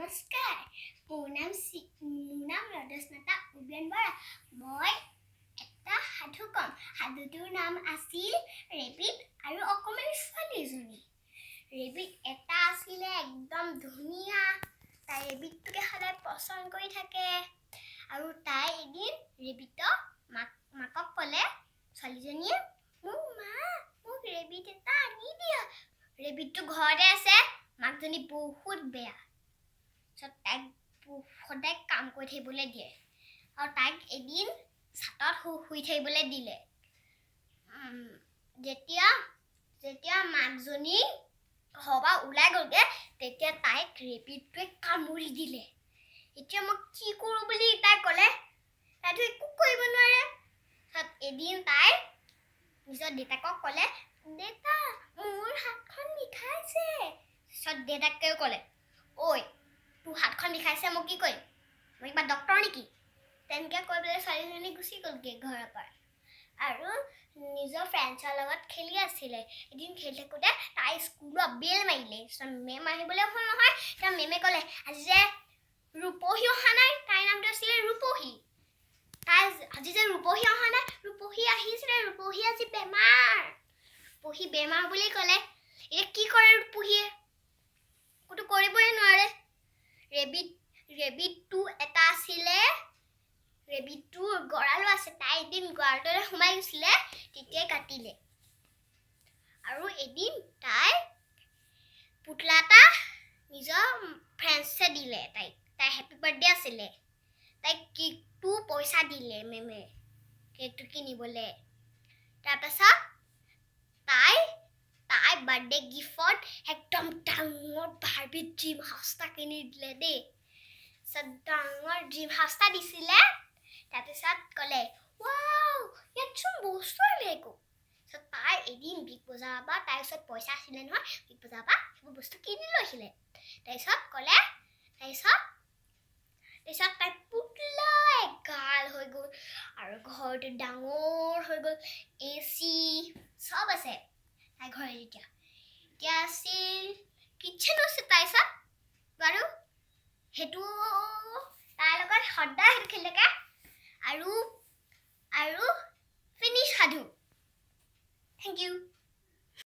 নমস্কাৰ মোৰ নাম ৰদস্মিতা উবেন বৰা মই এটা সাধু কম সাধুটোৰ নাম আছিল ৰেবিট আৰু অকমানি ছোৱালীজনী ৰেবিট এটা আছিল একদম ধুনীয়া তাই ৰেবিটটোকে সদায় পছন্দ কৰি থাকে আৰু তাই এদিন ৰেবিটৰ মাকক ক'লে ছোৱালীজনীয়ে মোক ৰেবিট এটা আনি দিয়া ৰেবিটটো ঘৰতে আছে মাকজনী বহুত বেয়া তাইক সদায় কাম কৰি থাকিবলৈ দিয়ে আৰু তাইক এদিন ছাতত শুই থাকিবলৈ দিলে যেতিয়া মাকজনী ঘৰপৰা ওলাই গ'লগৈ তেতিয়া তাইক ৰেবিটটোৱে কামুৰি দিলে এতিয়া মই কি কৰোঁ বুলি তাই ক'লে তাইতো একো কৰিব নোৱাৰে এদিন তাই নিজৰ দেউতাকক ক'লে দেউতা মোৰ হাতখন বিষাইছে দেউতাকেও ক'লে ঐ তোৰ হাতখন বিষাইছে মই কি কৰিম মই কিবা ডক্তৰ নেকি তেনেকৈ কৈ পেলাই ছোৱালীজনী গুচি গ'লগৈ ঘৰৰ পৰা আৰু নিজৰ ফ্ৰেণ্ডছৰ লগত খেলি আছিলে এদিন খেলি থাকোঁতে তাই স্কুলত বেল মাৰিলে মেম আহিবলৈ হ'ল নহয় তাৰ মেমে ক'লে আজি যে ৰূপহী অহা নাই তাইৰ নামটো আছিলে ৰূপহী আজি যে ৰূপহী অহা নাই ৰূপহী আহিছিলে ৰূপহী আজি বেমাৰ বুলি ক'লে এতিয়া কি কৰে ৰূপহীয়ে একোতো কৰিবই নোৱাৰে ৰেবিটটো এটা আছিলে ৰেবিটটোৰ গঁৰালো আছে তাই এদিন গঁৰালটোলৈ সোমাই গৈছিলে তেতিয়াই কাটিলে আৰু এদিন তাই পুতলা এটা নিজৰ ফ্ৰেণ্ডছে দিলে তাই হেপী বাৰ্থডে আছিলে তাইক কেকটো পইচা দিলে মেমে কেকটো কিনিবলৈ তাৰপাছত তাই বাৰ্থডে গিফ্টত একদম ডাঙৰ বাৰ্বি ড্ৰিম হাউচ এটা কিনি দিলে দেই ডাঙৰ ড্ৰিম হাউচ এটা দিছিলে তাৰপিছত ক'লে ৱাও ইয়াতচোন বস্তুৱে একো তাই এদিন বিগ বজাৰৰ পৰা তাইৰ ওচৰত পইচা আছিলে নহয় বিগ বজাৰৰ পৰা সেইবোৰ বস্তু কিনি লৈছিলে তাৰপিছত তাই পুতলা এগাল হৈ গ'ল আৰু ঘৰটো ডাঙৰ হৈ গ'ল AC চব আছে তাই ঘৰত এতিয়া আছিল কিটচেনো আছে তাৰপিছত বাৰু সেইটো তাইৰ লগত সদায় সেইটো খেলি থাকে আৰু ফিনিছ সাধু থেংক ইউ